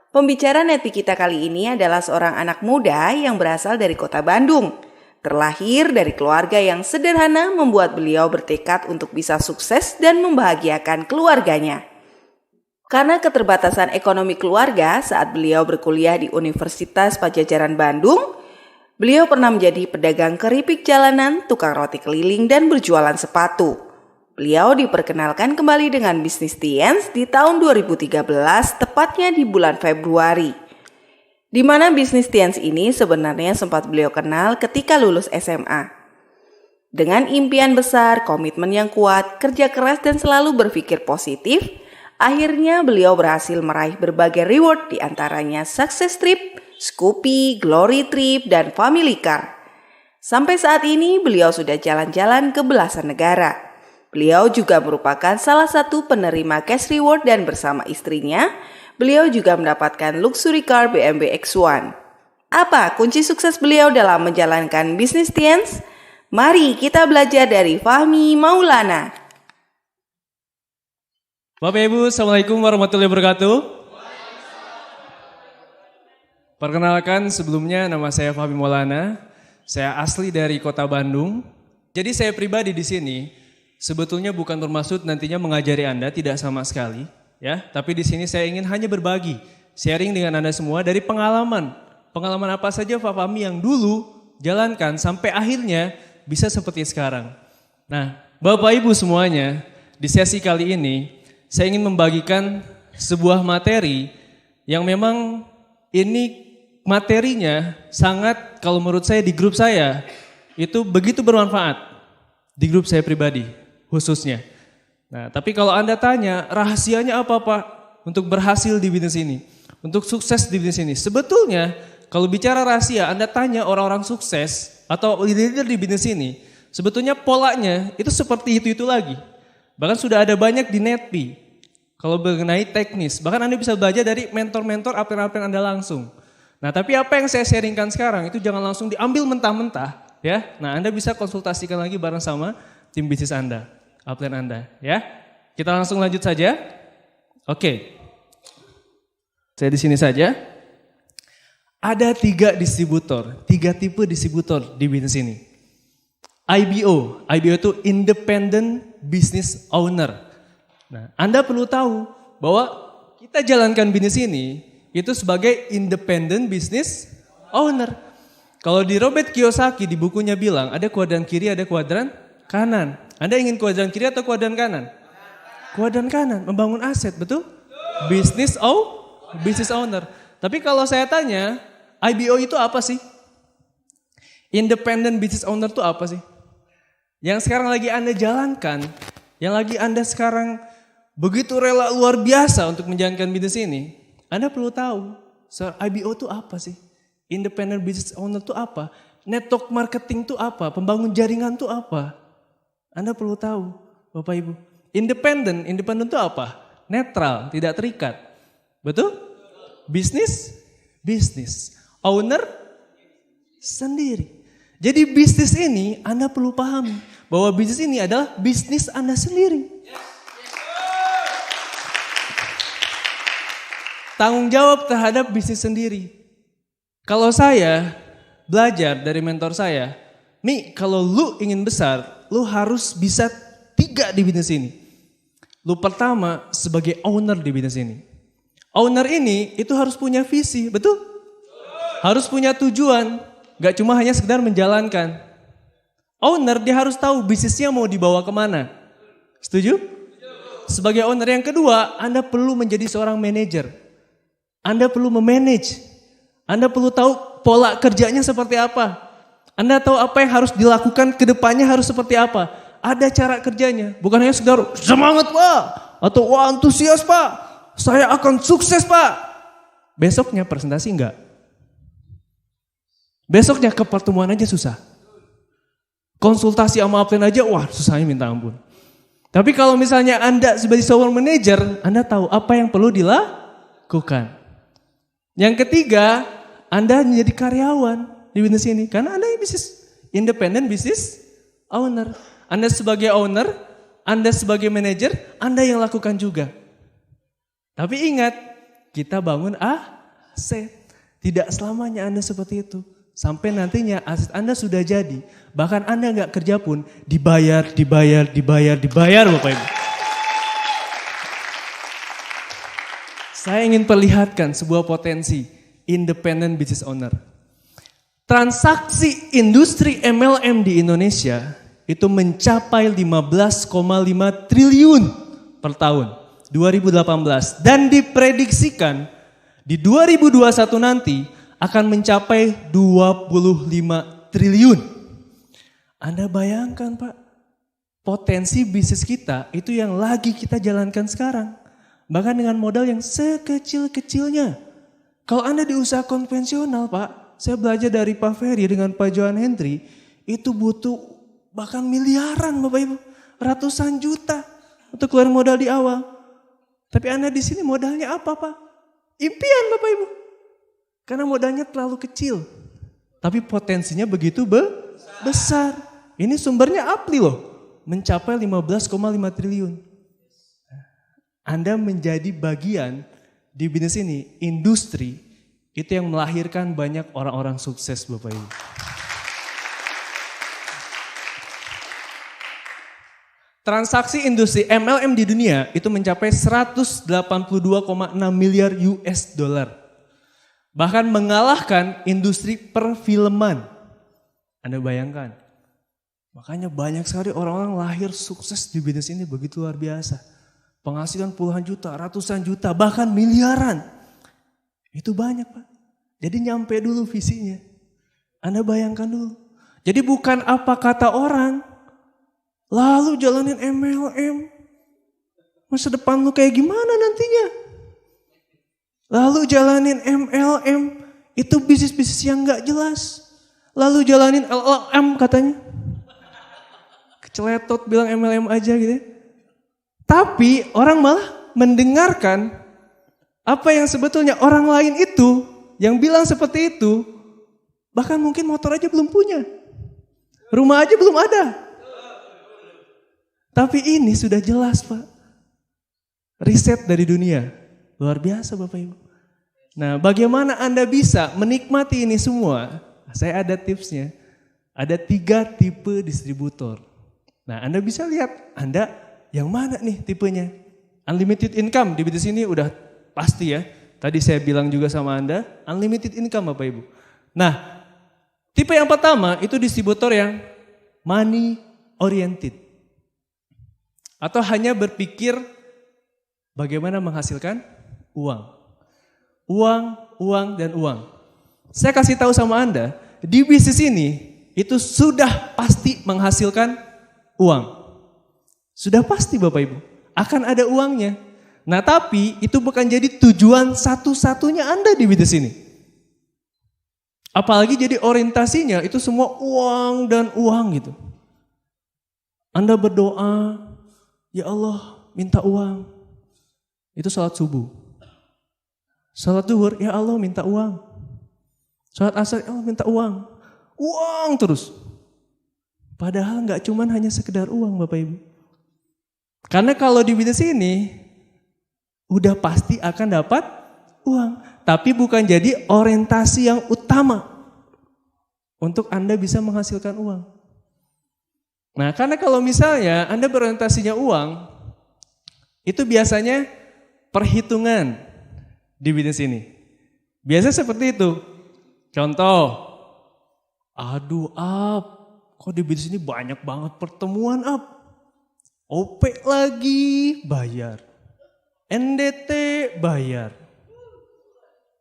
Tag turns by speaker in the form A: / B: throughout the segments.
A: Pembicara Netpi kita kali ini adalah seorang anak muda yang berasal dari kota Bandung. Terlahir dari keluarga yang sederhana membuat beliau bertekad untuk bisa sukses dan membahagiakan keluarganya. Karena keterbatasan ekonomi keluarga saat beliau berkuliah di Universitas Padjadjaran Bandung, beliau pernah menjadi pedagang keripik jalanan, tukang roti keliling, dan berjualan sepatu. Beliau diperkenalkan kembali dengan bisnis Tiens di tahun 2013, tepatnya di bulan Februari. Di mana bisnis Tiens ini sebenarnya sempat beliau kenal ketika lulus SMA. Dengan impian besar, komitmen yang kuat, kerja keras, dan selalu berpikir positif, akhirnya beliau berhasil meraih berbagai reward, di antaranya Success Trip, Scoopy, Glory Trip, dan Family Car. Sampai saat ini beliau sudah jalan-jalan ke belasan negara. Beliau juga merupakan salah satu penerima cash reward dan bersama istrinya, beliau juga mendapatkan luxury car BMW X1. Apa kunci sukses beliau dalam menjalankan bisnis Tiens? Mari kita belajar dari Fahmi Maulana.
B: Bapak Ibu, Assalamualaikum warahmatullahi wabarakatuh. Perkenalkan sebelumnya, nama saya Fahmi Maulana. Saya asli dari kota Bandung. Jadi saya pribadi di sini sebetulnya bukan bermaksud nantinya mengajari Anda, tidak sama sekali, ya. Tapi di sini saya ingin hanya berbagi, sharing dengan Anda semua dari pengalaman. Pengalaman apa saja Pak Fahmi yang dulu jalankan sampai akhirnya bisa seperti sekarang. Nah, Bapak Ibu semuanya, di sesi kali ini saya ingin membagikan sebuah materi yang memang ini materinya sangat, kalau menurut saya di grup saya itu begitu bermanfaat. Di grup saya pribadi khususnya. Nah, tapi kalau Anda tanya rahasianya apa Pak untuk berhasil di bisnis ini, untuk sukses di bisnis ini? Sebetulnya kalau bicara rahasia, Anda tanya orang-orang sukses atau leader di bisnis ini, sebetulnya polanya itu seperti itu lagi. Bahkan sudah ada banyak di Netpi. Kalau mengenai teknis, bahkan Anda bisa belajar dari mentor-mentor upline Anda langsung. Nah, tapi apa yang saya sharingkan sekarang itu jangan langsung diambil mentah-mentah, ya. Nah, Anda bisa konsultasikan lagi bareng sama tim bisnis Anda, upline Anda, ya. Kita langsung lanjut saja. Oke. Saya di sini saja. Ada 3 distributor, 3 tipe distributor di bisnis ini. IBO itu Independent Business Owner. Nah, Anda perlu tahu bahwa kita jalankan bisnis ini itu sebagai independent business owner. Kalau di Robert Kiyosaki di bukunya bilang ada kuadran kiri, ada kuadran kanan. Anda ingin kuadran kiri atau kuadran kanan? Kuadran kanan, membangun aset, betul? Business owner. Tapi kalau saya tanya, IBO itu apa sih? Independent business owner itu apa sih? Yang sekarang lagi Anda jalankan, yang lagi Anda sekarang begitu rela luar biasa untuk menjalankan bisnis ini, Anda perlu tahu, IBO itu apa sih? Independent Business Owner itu apa? Network marketing itu apa? Pembangun jaringan itu apa? Anda perlu tahu, Bapak Ibu. Independent itu apa? Netral, tidak terikat. Betul? Bisnis. Owner sendiri. Jadi bisnis ini Anda perlu pahami bahwa bisnis ini adalah bisnis Anda sendiri. Tanggung jawab terhadap bisnis sendiri. Kalau saya belajar dari mentor saya, Mi, kalau lu ingin besar, lu harus bisa 3 di bisnis ini. Lu pertama sebagai owner di bisnis ini. Owner ini itu harus punya visi, betul? Harus punya tujuan, gak cuma hanya sekedar menjalankan. Owner dia harus tahu bisnisnya mau dibawa kemana. Setuju? Sebagai owner yang kedua, Anda perlu menjadi seorang manajer. Anda perlu memanage. Anda perlu tahu pola kerjanya seperti apa. Anda tahu apa yang harus dilakukan ke depannya harus seperti apa. Ada cara kerjanya. Bukan hanya sekedar semangat Pak. Atau wah antusias Pak. Saya akan sukses Pak. Besoknya presentasi enggak. Besoknya ke pertemuan aja susah. Konsultasi sama upline aja wah susahnya minta ampun. Tapi kalau misalnya Anda sebagai seorang manajer, Anda tahu apa yang perlu dilakukan. Yang ketiga, Anda menjadi karyawan di bisnis ini. Karena Anda bisnis independent business owner. Anda sebagai owner, Anda sebagai manajer, Anda yang lakukan juga. Tapi ingat, kita bangun aset. Tidak selamanya Anda seperti itu. Sampai nantinya aset Anda sudah jadi. Bahkan Anda nggak kerja pun dibayar Bapak Ibu. Saya ingin perlihatkan sebuah potensi independent business owner. Transaksi industri MLM di Indonesia itu mencapai 15,5 triliun per tahun 2018 dan diprediksikan di 2021 nanti akan mencapai 25 triliun. Anda bayangkan Pak, potensi bisnis kita itu yang lagi kita jalankan sekarang. Bahkan dengan modal yang sekecil-kecilnya. Kalau Anda di usaha konvensional Pak, saya belajar dari Pak Ferry dengan Pak Johan Hendry, itu butuh bahkan miliaran Bapak Ibu, ratusan juta untuk keluar modal di awal. Tapi Anda di sini modalnya apa Pak? Impian Bapak Ibu. Karena modalnya terlalu kecil. Tapi potensinya begitu besar. Ini sumbernya APLI loh, mencapai 15,5 triliun. Anda menjadi bagian di bisnis ini, industri, itu yang melahirkan banyak orang-orang sukses Bapak Ibu. Transaksi industri MLM di dunia itu mencapai 182,6 miliar US dollar. Bahkan mengalahkan industri perfilman. Anda bayangkan. Makanya banyak sekali orang-orang lahir sukses di bisnis ini begitu luar biasa. Penghasilan puluhan juta, ratusan juta, bahkan miliaran. Itu banyak Pak. Jadi nyampe dulu visinya. Anda bayangkan dulu. Jadi bukan apa kata orang. Lalu jalanin MLM. Masa depan lu kayak gimana nantinya? Lalu jalanin MLM. Itu bisnis-bisnis yang gak jelas. Lalu jalanin LLM katanya. Keceletot bilang MLM aja gitu. Tapi orang malah mendengarkan apa yang sebetulnya orang lain itu yang bilang seperti itu. Bahkan mungkin motor aja belum punya. Rumah aja belum ada. Tapi ini sudah jelas Pak. Riset dari dunia. Luar biasa Bapak Ibu. Nah bagaimana Anda bisa menikmati ini semua? Saya ada tipsnya. Ada 3 tipe distributor. Nah Anda bisa lihat Anda yang mana nih tipenya. Unlimited income di bisnis ini udah pasti ya. Tadi saya bilang juga sama Anda. Unlimited income Bapak Ibu. Nah tipe yang pertama itu distributor yang money oriented. Atau hanya berpikir bagaimana menghasilkan uang. Uang, dan uang. Saya kasih tahu sama Anda, di bisnis ini itu sudah pasti menghasilkan uang. Sudah pasti Bapak Ibu, akan ada uangnya. Nah tapi itu bukan jadi tujuan satu-satunya Anda di bisnis ini. Apalagi jadi orientasinya itu semua uang dan uang gitu. Anda berdoa, ya Allah minta uang. Itu salat subuh. Salat zuhur, ya Allah minta uang. Salat asar, ya Allah minta uang. Uang terus. Padahal gak cuman hanya sekedar uang Bapak Ibu. Karena kalau di bisnis ini, udah pasti akan dapat uang. Tapi bukan jadi orientasi yang utama. Untuk Anda bisa menghasilkan uang. Nah karena kalau misalnya Anda berorientasinya uang, itu biasanya perhitungan di bisnis ini. Biasanya seperti itu. Contoh, aduh kok di bisnis ini banyak banget pertemuan OP lagi bayar, NDT bayar,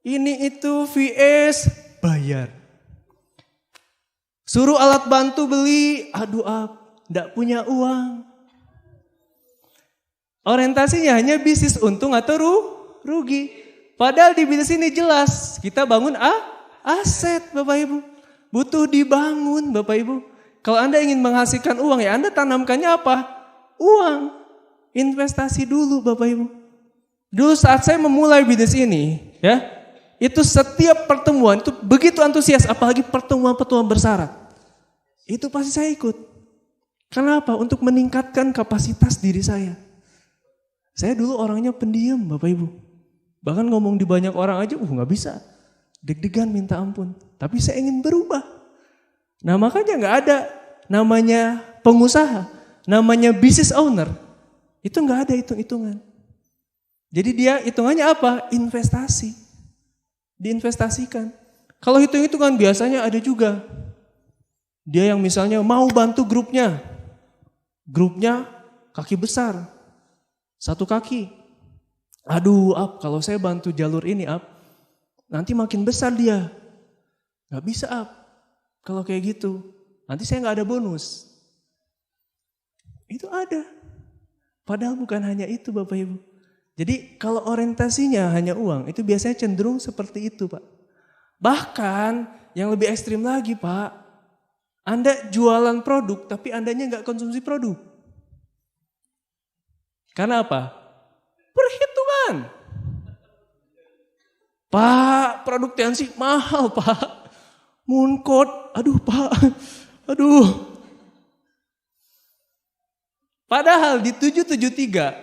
B: ini itu VS bayar. Suruh alat bantu beli, aduh enggak punya uang. Orientasinya hanya bisnis untung atau rugi. Padahal di bisnis ini jelas kita bangun aset Bapak Ibu. Butuh dibangun Bapak Ibu. Kalau Anda ingin menghasilkan uang ya Anda tanamkannya apa? Uang. Investasi dulu Bapak Ibu. Dulu saat saya memulai bisnis ini ya, itu setiap pertemuan itu begitu antusias, apalagi pertemuan-pertemuan bersyarat. Itu pasti saya ikut. Kenapa? Untuk meningkatkan kapasitas diri saya. Saya dulu orangnya pendiam Bapak Ibu. Bahkan ngomong di banyak orang aja, nggak bisa. Deg-degan minta ampun. Tapi saya ingin berubah. Nah makanya nggak ada namanya pengusaha, namanya business owner. Itu nggak ada hitung-hitungan. Jadi dia hitungannya apa? Investasi. Diinvestasikan. Kalau hitung-hitungan biasanya ada juga. Dia yang misalnya mau bantu grupnya. Grupnya kaki besar. Satu kaki. Aduh, kalau saya bantu jalur ini, nanti makin besar dia. Gak bisa, kalau kayak gitu. Nanti saya gak ada bonus. Itu ada. Padahal bukan hanya itu Bapak Ibu. Jadi kalau orientasinya hanya uang, itu biasanya cenderung seperti itu Pak. Bahkan yang lebih ekstrim lagi Pak, Anda jualan produk tapi Andanya gak konsumsi produk. Karena apa? Perhitungan. Pak, produk Tiansi mahal Pak. Mooncode, aduh Pak, aduh. Padahal di 773,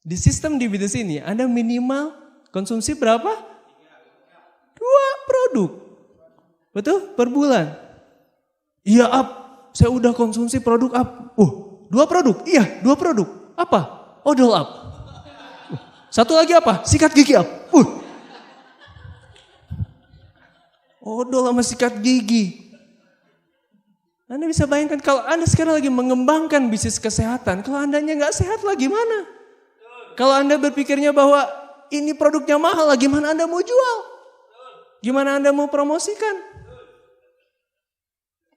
B: di sistem di bisnis ini Anda minimal konsumsi berapa? 2 produk. Betul? Per bulan. Iya saya udah konsumsi produk 2 produk? Iya 2 produk. Apa? Odol Satu lagi apa? Sikat gigi Odol sama sikat gigi. Anda bisa bayangkan kalau Anda sekarang lagi mengembangkan bisnis kesehatan, kalau Andanya nggak sehat lah gimana? Kalau Anda berpikirnya bahwa ini produknya mahal lah, gimana Anda mau jual? Gimana Anda mau promosikan?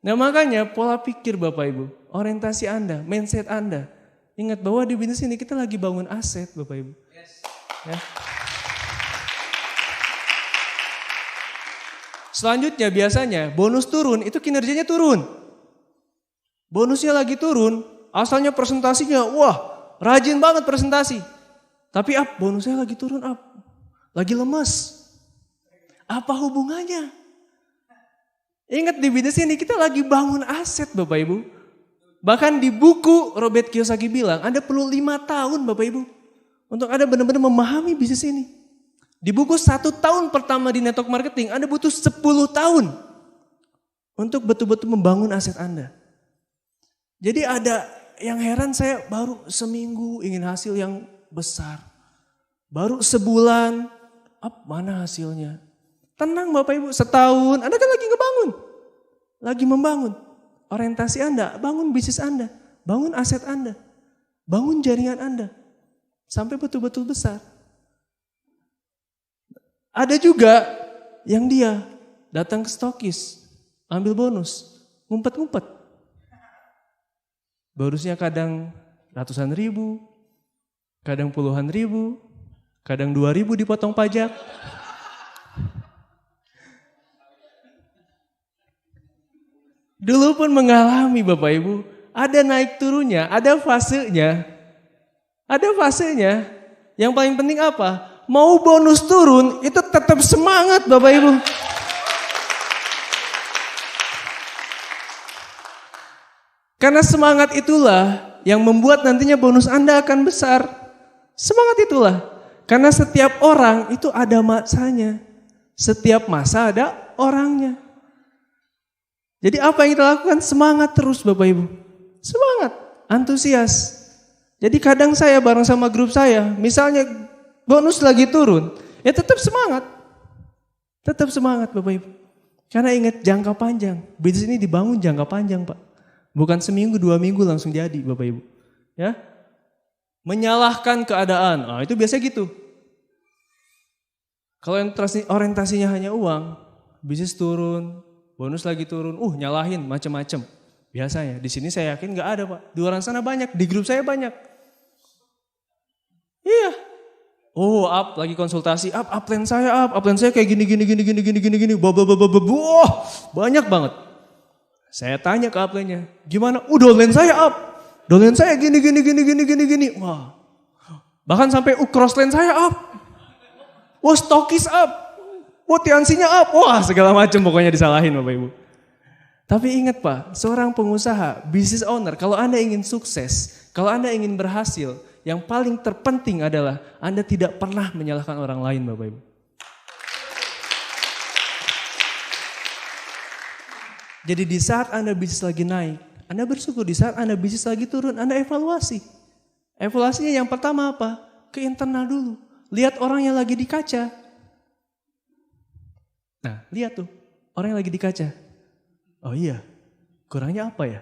B: Nah makanya pola pikir Bapak Ibu, orientasi Anda, mindset Anda. Ingat bahwa di bisnis ini kita lagi bangun aset Bapak Ibu. Ya. Selanjutnya biasanya bonus turun itu kinerjanya turun. Bonusnya lagi turun, asalnya presentasinya, rajin banget presentasi. Tapi bonusnya lagi turun lagi lemas. Apa hubungannya? Ingat di bisnis ini kita lagi bangun aset Bapak Ibu. Bahkan di buku Robert Kiyosaki bilang, Anda perlu 5 tahun Bapak Ibu. Untuk Anda benar-benar memahami bisnis ini. Di buku 1 tahun pertama di network marketing, Anda butuh 10 tahun. Untuk betul-betul membangun aset Anda. Jadi ada yang heran saya baru seminggu ingin hasil yang besar. Baru sebulan, mana hasilnya? Tenang Bapak Ibu, setahun Anda kan lagi ngebangun. Lagi membangun. Orientasi Anda, bangun bisnis Anda. Bangun aset Anda. Bangun jaringan Anda. Sampai betul-betul besar. Ada juga yang dia datang ke stokis, ambil bonus, ngumpet-ngumpet. Bonusnya kadang ratusan ribu, kadang puluhan ribu, kadang 2.000 dipotong pajak. Dulu pun mengalami Bapak Ibu, ada naik turunnya, ada fasenya. Ada fasenya. Yang paling penting apa? Mau bonus turun itu tetap semangat Bapak Ibu. Karena semangat itulah yang membuat nantinya bonus Anda akan besar. Semangat itulah. Karena setiap orang itu ada masanya. Setiap masa ada orangnya. Jadi apa yang kita lakukan? Semangat terus Bapak Ibu. Semangat, antusias. Jadi kadang saya bareng sama grup saya, misalnya bonus lagi turun, ya tetap semangat. Tetap semangat Bapak Ibu. Karena ingat jangka panjang. Bisnis ini dibangun jangka panjang Pak. Bukan seminggu, 2 minggu langsung jadi Bapak Ibu. Ya, menyalahkan keadaan, itu biasa gitu. Kalau orientasinya hanya uang, bisnis turun, bonus lagi turun, nyalahin macam-macam. Biasanya, di sini saya yakin nggak ada Pak. Di orang sana banyak, di grup saya banyak. Iya. Lagi konsultasi, upline saya kayak gini, banyak banget. Saya tanya ke upline-nya, gimana? Downline saya downline saya gini. Wah, bahkan sampai crossline saya stokis Tiansinya wah segala macam pokoknya disalahin Bapak Ibu. Tapi ingat Pak, seorang pengusaha, business owner, kalau Anda ingin sukses, kalau Anda ingin berhasil, Yang paling terpenting adalah Anda tidak pernah menyalahkan orang lain, Bapak Ibu. Jadi di saat Anda bisnis lagi naik, Anda bersyukur. Di saat Anda bisnis lagi turun, Anda evaluasi. Evaluasinya yang pertama apa? Ke internal dulu. Lihat orang yang lagi di kaca. Nah, lihat tuh. Orang yang lagi di kaca. Oh iya, kurangnya apa ya?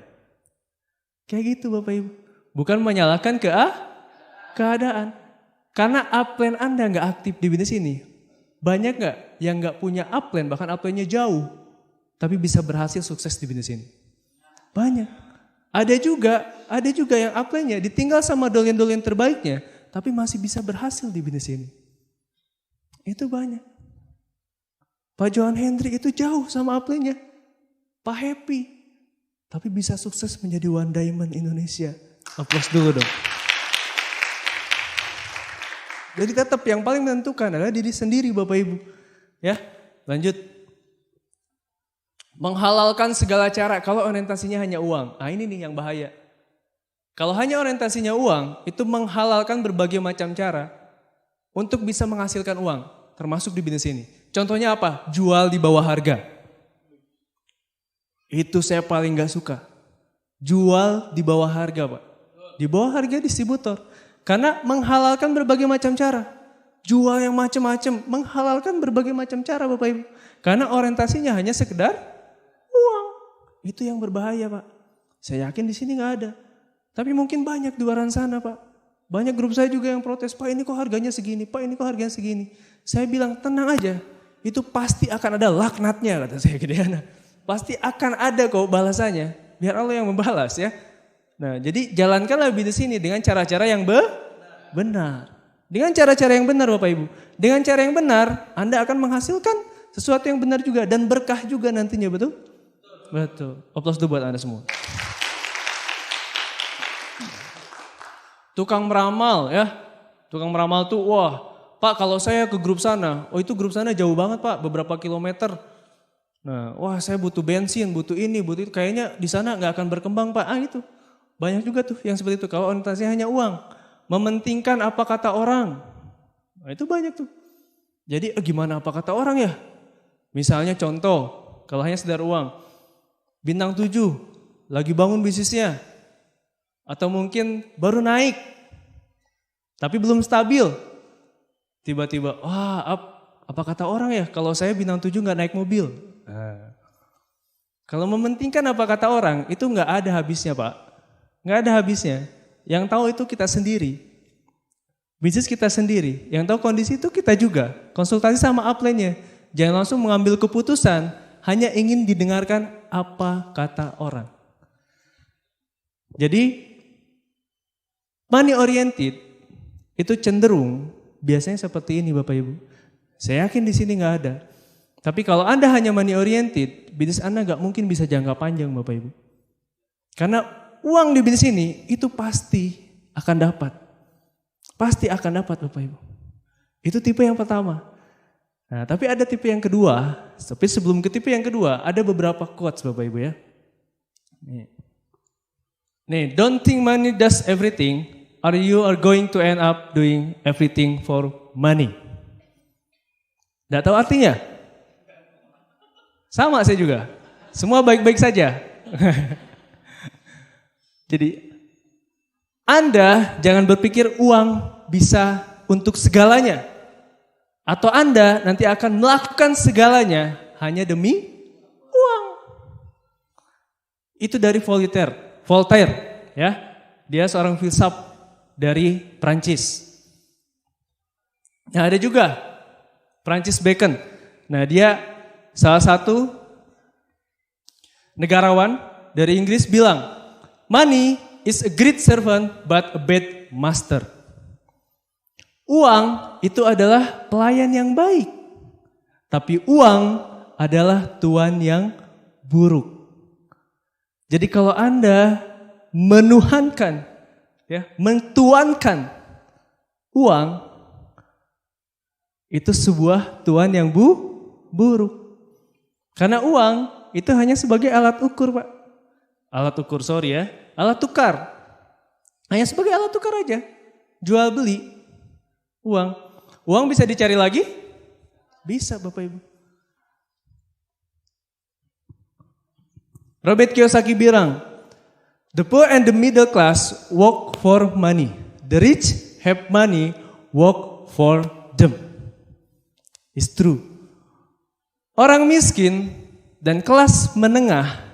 B: Kayak gitu Bapak Ibu. Bukan menyalahkan keadaan. Karena upline Anda nggak aktif di bisnis ini. Banyak nggak yang nggak punya upline, bahkan upline-nya jauh. Tapi bisa berhasil sukses di bisnis ini? Banyak. Ada juga yang upline-nya ditinggal sama dolen-dolen terbaiknya, tapi masih bisa berhasil di bisnis ini. Itu banyak. Pak Johan Hendrik itu jauh sama upline-nya. Pak Happy. Tapi bisa sukses menjadi One Diamond Indonesia. Aplaus dulu dong. Jadi tetap yang paling menentukan adalah diri sendiri Bapak Ibu. Ya, lanjut. Menghalalkan segala cara kalau orientasinya hanya uang. Nah ini nih yang bahaya. Kalau hanya orientasinya uang, itu menghalalkan berbagai macam cara untuk bisa menghasilkan uang, termasuk di bisnis ini. Contohnya apa? Jual di bawah harga. Itu saya paling gak suka. Jual di bawah harga Pak. Di bawah harga distributor. Karena menghalalkan berbagai macam cara. Jual yang macam-macam, menghalalkan berbagai macam cara Bapak Ibu. Karena orientasinya hanya sekedar uang. Itu yang berbahaya Pak. Saya yakin di sini gak ada. Tapi mungkin banyak di luar sana Pak. Banyak grup saya juga yang protes, Pak ini kok harganya segini, Pak ini kok harganya segini. Saya bilang tenang aja, itu pasti akan ada laknatnya kata saya ke Diana. Pasti akan ada kok balasannya, biar Allah yang membalas ya. Nah jadi jalankanlah bisnis ini dengan cara-cara yang benar. Dengan cara-cara yang benar Bapak Ibu. Dengan cara yang benar Anda akan menghasilkan sesuatu yang benar juga dan berkah juga nantinya, betul? Betul. Aplaus dulu buat Anda semua. Tukang meramal ya. Tukang meramal tuh wah, Pak kalau saya ke grup sana, oh itu grup sana jauh banget Pak, beberapa kilometer. Nah, wah saya butuh bensin, butuh ini, butuh itu. Kayaknya di sana nggak akan berkembang Pak. Ah itu. Banyak juga tuh yang seperti itu. Kalau orientasinya hanya uang. Mementingkan apa kata orang. Nah itu banyak tuh. Jadi gimana apa kata orang ya? Misalnya contoh, kalau hanya sekedar uang. Bintang 7, lagi bangun bisnisnya. Atau mungkin baru naik. Tapi belum stabil. Tiba-tiba, wah apa kata orang ya kalau saya bintang 7 gak naik mobil. Nah, kalau mementingkan apa kata orang itu gak ada habisnya Pak. Gak ada habisnya. Yang tahu itu kita sendiri. Bisnis kita sendiri. Yang tahu kondisi itu kita juga. Konsultasi sama upline-nya. Jangan langsung mengambil keputusan hanya ingin didengarkan apa kata orang. Jadi money oriented itu cenderung biasanya seperti ini Bapak Ibu. Saya yakin di sini nggak ada. Tapi kalau Anda hanya money oriented, bisnis Anda nggak mungkin bisa jangka panjang Bapak Ibu. Karena uang di bisnis ini itu pasti akan dapat. Pasti akan dapat Bapak Ibu. Itu tipe yang pertama. Nah, tapi ada tipe yang kedua. Tapi sebelum ke tipe yang kedua, ada beberapa quotes Bapak Ibu ya. Nih, don't think money does everything, or you are going to end up doing everything for money. Nggak tahu artinya? Sama saya juga. Semua baik-baik saja. Jadi, Anda jangan berpikir uang bisa untuk segalanya. Atau Anda nanti akan melakukan segalanya hanya demi uang. Itu dari Voltaire ya. Dia seorang filsuf dari Prancis. Nah ada juga Francis Bacon. Nah dia salah satu negarawan dari Inggris bilang, money is a great servant but a bad master. Uang itu adalah pelayan yang baik. Tapi uang adalah tuan yang buruk. Jadi kalau Anda menuhankan, ya, mentuankan uang, itu sebuah tuan yang buruk. Karena uang itu hanya sebagai alat ukur Pak. Alat tukar. Hanya sebagai alat tukar aja. Jual beli uang. Uang bisa dicari lagi? Bisa Bapak Ibu. Robert Kiyosaki bilang, the poor and the middle class work for money. The rich have money, work for them. It's true. Orang miskin dan kelas menengah,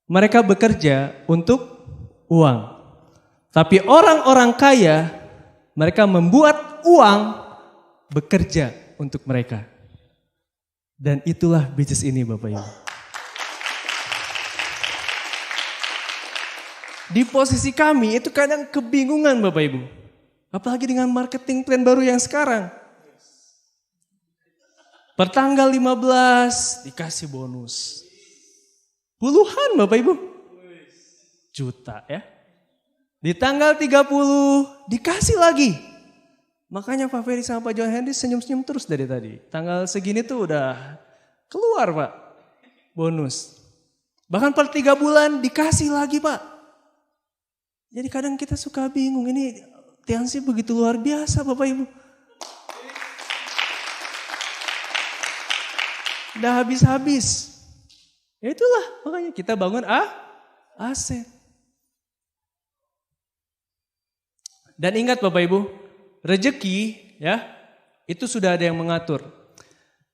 B: mereka bekerja untuk uang. Tapi orang-orang kaya, mereka membuat uang bekerja untuk mereka. Dan itulah bisnis ini Bapak Ibu. Di posisi kami itu kadang kebingungan Bapak Ibu. Apalagi dengan marketing plan baru yang sekarang. Pertanggal 15 dikasih bonus. Puluhan Bapak Ibu. Juta ya. Di tanggal 30 dikasih lagi. Makanya Pak Ferry sama Pak John Henry senyum-senyum terus dari tadi. Tanggal segini tuh udah keluar Pak bonus. Bahkan per 3 bulan dikasih lagi Pak. Jadi kadang kita suka bingung, ini Tiansi begitu luar biasa Bapak Ibu. Udah habis-habis. Ya itulah makanya kita bangun aset. Dan ingat Bapak Ibu, rezeki ya itu sudah ada yang mengatur.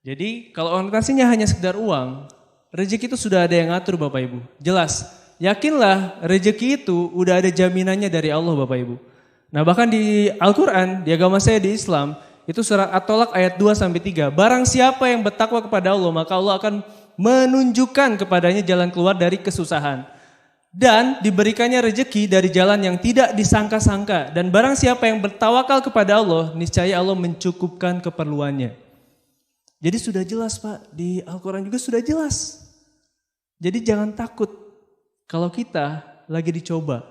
B: Jadi kalau orientasinya hanya sekedar uang, rezeki itu sudah ada yang ngatur Bapak Ibu. Jelas. Yakinlah rezeki itu udah ada jaminannya dari Allah Bapak Ibu. Nah bahkan di Al-Quran, di agama saya di Islam, itu surat At-Tolak ayat 2-3. Barang siapa yang bertakwa kepada Allah, maka Allah akan menunjukkan kepadanya jalan keluar dari kesusahan. Dan diberikannya rezeki dari jalan yang tidak disangka-sangka. Dan barang siapa yang bertawakal kepada Allah, niscaya Allah mencukupkan keperluannya. Jadi sudah jelas Pak, di Al-Quran juga sudah jelas. Jadi jangan takut. Kalau kita lagi dicoba,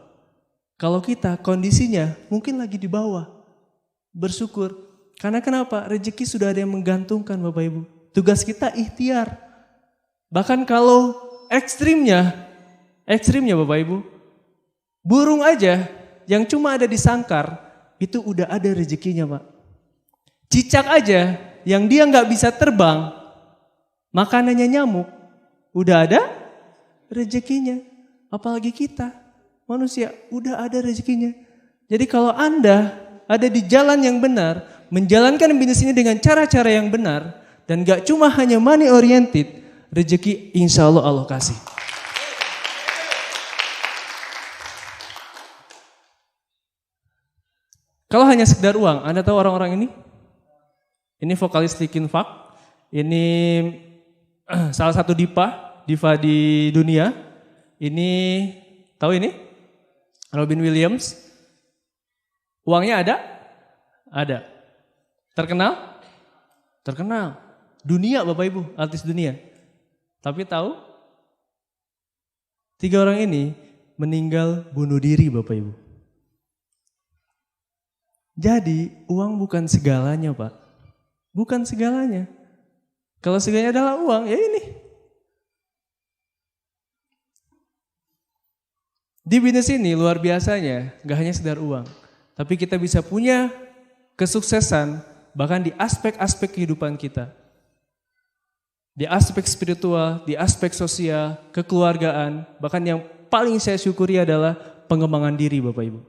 B: kalau kita kondisinya mungkin lagi di bawah, bersyukur. Karena kenapa? Rezeki sudah ada yang menggantungkan Bapak Ibu. Tugas kita ikhtiar. Bahkan kalau ekstrimnya Bapak Ibu, burung aja yang cuma ada di sangkar, itu udah ada rezekinya Pak. Cicak aja yang dia nggak bisa terbang, makanannya nyamuk, udah ada rezekinya. Apalagi kita, manusia, udah ada rezekinya. Jadi kalau Anda ada di jalan yang benar, menjalankan bisnis ini dengan cara-cara yang benar, dan gak cuma hanya money oriented, rezeki insya Allah Allah kasih. Kalau hanya sekedar uang, Anda tahu orang-orang ini? Ini vokalis Linkin Park, ini salah satu diva di dunia. Ini, tahu ini? Robin Williams. Uangnya ada? Ada. Terkenal? Terkenal. Dunia Bapak Ibu, artis dunia. Tapi tahu? 3 orang ini meninggal bunuh diri Bapak Ibu. Jadi uang bukan segalanya Pak. Bukan segalanya. Kalau segalanya adalah uang, ya ini. Di bisnis ini luar biasanya, gak hanya sekedar uang. Tapi kita bisa punya kesuksesan bahkan di aspek-aspek kehidupan kita. Di aspek spiritual, di aspek sosial, kekeluargaan. Bahkan yang paling saya syukuri adalah pengembangan diri Bapak Ibu.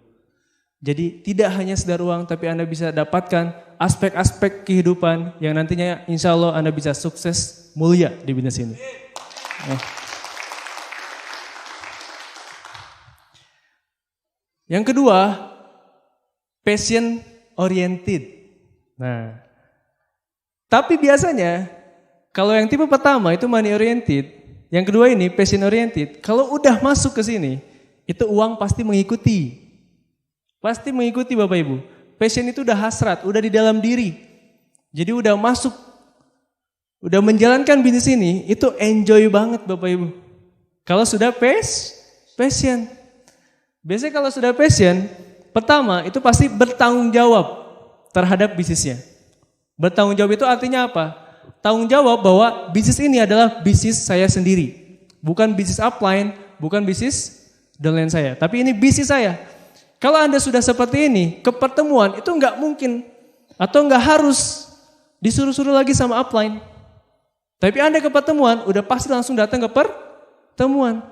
B: Jadi tidak hanya sekedar uang, tapi Anda bisa dapatkan aspek-aspek kehidupan yang nantinya insya Allah Anda bisa sukses mulia di bisnis ini. Yang kedua, passion oriented. Nah, tapi biasanya kalau yang tipe pertama itu money oriented, yang kedua ini passion oriented. Kalau udah masuk ke sini, itu uang pasti mengikuti. Pasti mengikuti Bapak Ibu. Passion itu udah hasrat, udah di dalam diri. Jadi udah masuk, udah menjalankan bisnis ini, itu enjoy banget Bapak Ibu. Kalau sudah passion. Biasanya kalau sudah passion, pertama itu pasti bertanggung jawab terhadap bisnisnya. Bertanggung jawab itu artinya apa? Tanggung jawab bahwa bisnis ini adalah bisnis saya sendiri. Bukan bisnis upline, bukan bisnis downline saya. Tapi ini bisnis saya. Kalau Anda sudah seperti ini, ke pertemuan itu nggak mungkin atau nggak harus disuruh-suruh lagi sama upline. Tapi Anda ke pertemuan, udah pasti langsung datang ke pertemuan.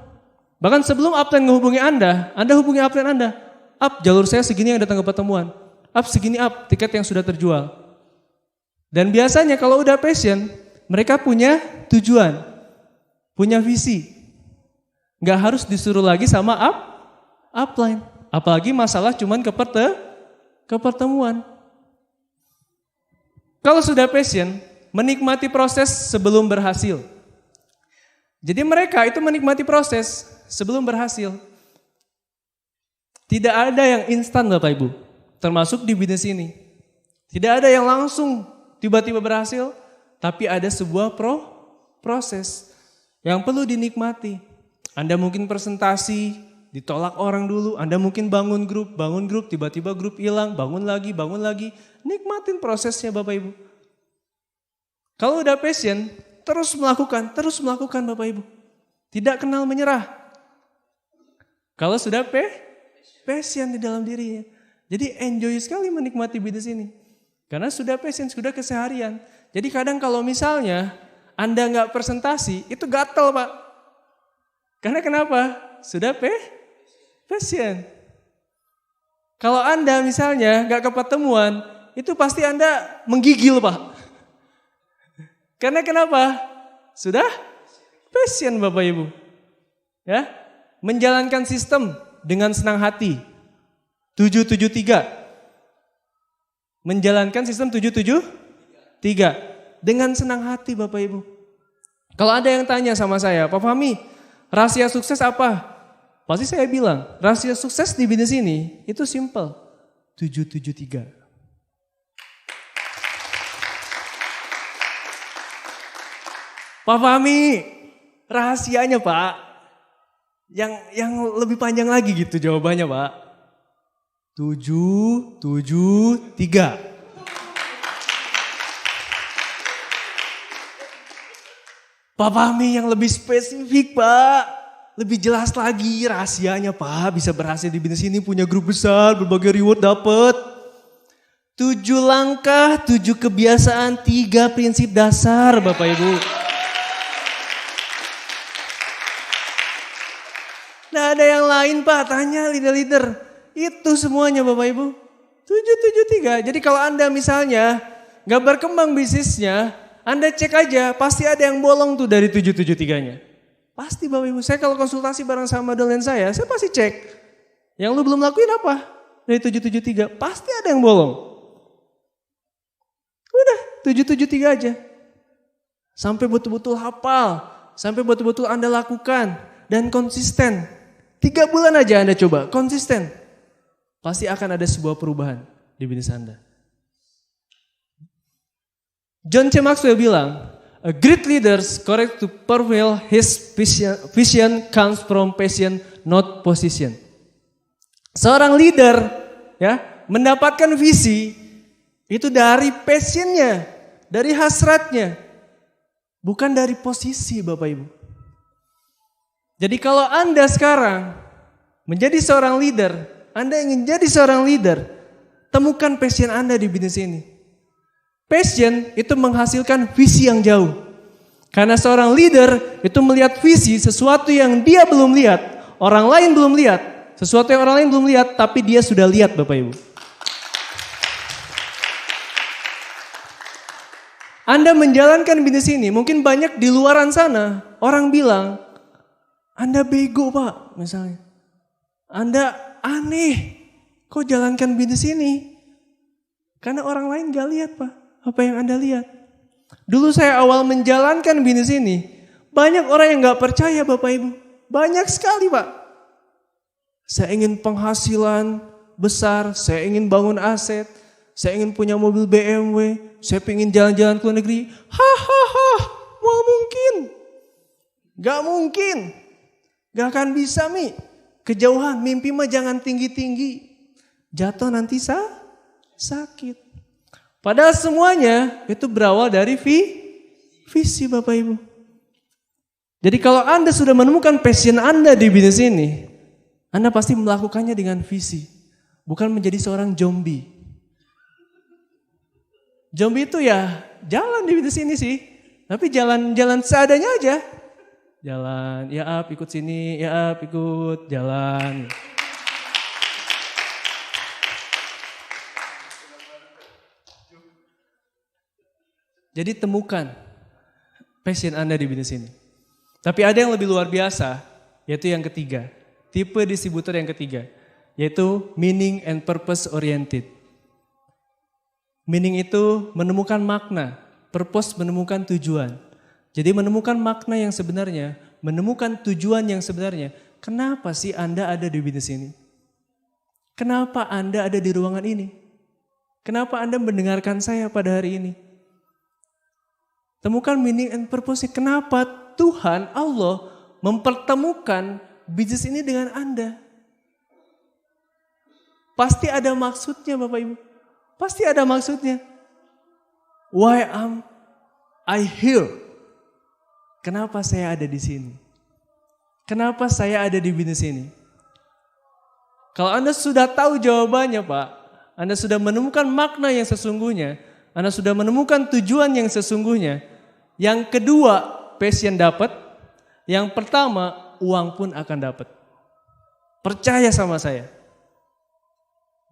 B: Bahkan sebelum upline menghubungi Anda hubungi upline Anda. Up, jalur saya segini yang datang ke pertemuan. Up, segini up, tiket yang sudah terjual. Dan biasanya kalau udah passion, mereka punya tujuan, punya visi. Nggak harus disuruh lagi sama upline. Apalagi masalah cuman ke pertemuan. Kalau sudah passion, menikmati proses sebelum berhasil. Jadi mereka itu menikmati proses sebelum berhasil. Tidak ada yang instan Bapak Ibu, termasuk di bisnis ini. Tidak ada yang langsung tiba-tiba berhasil, tapi ada sebuah proses yang perlu dinikmati. Anda mungkin presentasi, ditolak orang dulu, Anda mungkin bangun grup, tiba-tiba grup hilang, bangun lagi. Nikmatin prosesnya Bapak Ibu. Kalau udah passion, terus melakukan Bapak Ibu. Tidak kenal menyerah. Kalau sudah passion di dalam dirinya. Jadi enjoy sekali menikmati bisnis ini. Karena sudah passion, sudah keseharian. Jadi kadang kalau misalnya Anda nggak presentasi, itu gatel Pak. Karena kenapa? Sudah passion. Kalau Anda misalnya nggak ke pertemuan, itu pasti Anda menggigil Pak. Karena kenapa? Sudah passion Bapak Ibu. Ya, menjalankan sistem dengan senang hati. 773. Menjalankan sistem 773 dengan senang hati Bapak Ibu. Kalau ada yang tanya sama saya, Pak Fahmi, rahasia sukses apa? Pasti saya bilang, rahasia sukses di bisnis ini itu simple. 773. Pak Fahmi, rahasianya Pak, yang lebih panjang lagi gitu jawabannya Pak. 773. Pak Fahmi yang lebih spesifik Pak. Lebih jelas lagi rahasianya Pak, bisa berhasil di bisnis ini, punya grup besar, berbagai reward dapat. 7 langkah, 7 kebiasaan, 3 prinsip dasar Bapak Ibu. Nah ada yang lain Pak, tanya leader-leader. Itu semuanya Bapak Ibu. 773. Jadi kalau Anda misalnya gak berkembang bisnisnya, Anda cek aja, pasti ada yang bolong tuh dari 773-nya. Pasti Bapak Ibu, saya kalau konsultasi bareng sama dolen saya pasti cek. Yang lu belum lakuin apa? Dari 773, pasti ada yang bolong. Udah, 773 aja. Sampai betul-betul hafal, sampai betul-betul Anda lakukan dan konsisten. 3 bulan aja Anda coba, konsisten. Pasti akan ada sebuah perubahan di bisnis Anda. John C. Maxwell bilang, a great leader correct to prevail his vision comes from passion, not position. Seorang leader ya mendapatkan visi itu dari passionnya, dari hasratnya, bukan dari posisi Bapak Ibu. Jadi kalau Anda sekarang menjadi seorang leader, Anda ingin jadi seorang leader, temukan passion Anda di bisnis ini. Passion itu menghasilkan visi yang jauh. Karena seorang leader itu melihat visi sesuatu yang dia belum lihat, orang lain belum lihat, sesuatu yang orang lain belum lihat, tapi dia sudah lihat Bapak Ibu. Anda menjalankan bisnis ini, mungkin banyak di luaran sana, orang bilang, Anda bego Pak, misalnya. Anda aneh, kok jalankan bisnis ini? Karena orang lain gak lihat Pak. Apa yang Anda lihat? Dulu saya awal menjalankan bisnis ini, banyak orang yang gak percaya Bapak Ibu. Banyak sekali Pak. Saya ingin penghasilan besar, saya ingin bangun aset, saya ingin punya mobil BMW, saya ingin jalan-jalan ke luar negeri. Hahaha, mau mungkin? Gak mungkin. Gak akan bisa Mi. Kejauhan, mimpi mah jangan tinggi-tinggi. Jatuh nanti sakit. Padahal semuanya itu berawal dari visi Bapak Ibu. Jadi kalau Anda sudah menemukan passion Anda di bisnis ini, Anda pasti melakukannya dengan visi. bukan menjadi seorang zombie. Zombie itu ya jalan di sini sih, tapi jalan seadanya aja. Jalan, ya ikut sini, ya ikut jalan. Jadi temukan passion Anda di bisnis ini. Tapi ada yang lebih luar biasa, yaitu yang ketiga. Tipe distributor yang ketiga, yaitu meaning and purpose oriented. Meaning itu menemukan makna, purpose menemukan tujuan. Jadi menemukan makna yang sebenarnya, menemukan tujuan yang sebenarnya. Kenapa sih Anda ada di bisnis ini? Kenapa Anda ada di ruangan ini? Kenapa Anda mendengarkan saya pada hari ini? Temukan meaning and purpose. Kenapa Tuhan Allah mempertemukan bisnis ini dengan Anda? Pasti ada maksudnya Bapak Ibu. Pasti ada maksudnya. Why am I here? Kenapa saya ada di sini? Kenapa saya ada di bisnis ini? Kalau Anda sudah tahu jawabannya Pak, Anda sudah menemukan makna yang sesungguhnya, Anda sudah menemukan tujuan yang sesungguhnya. Yang kedua, passion dapat. Yang pertama, uang pun akan dapat. Percaya sama saya.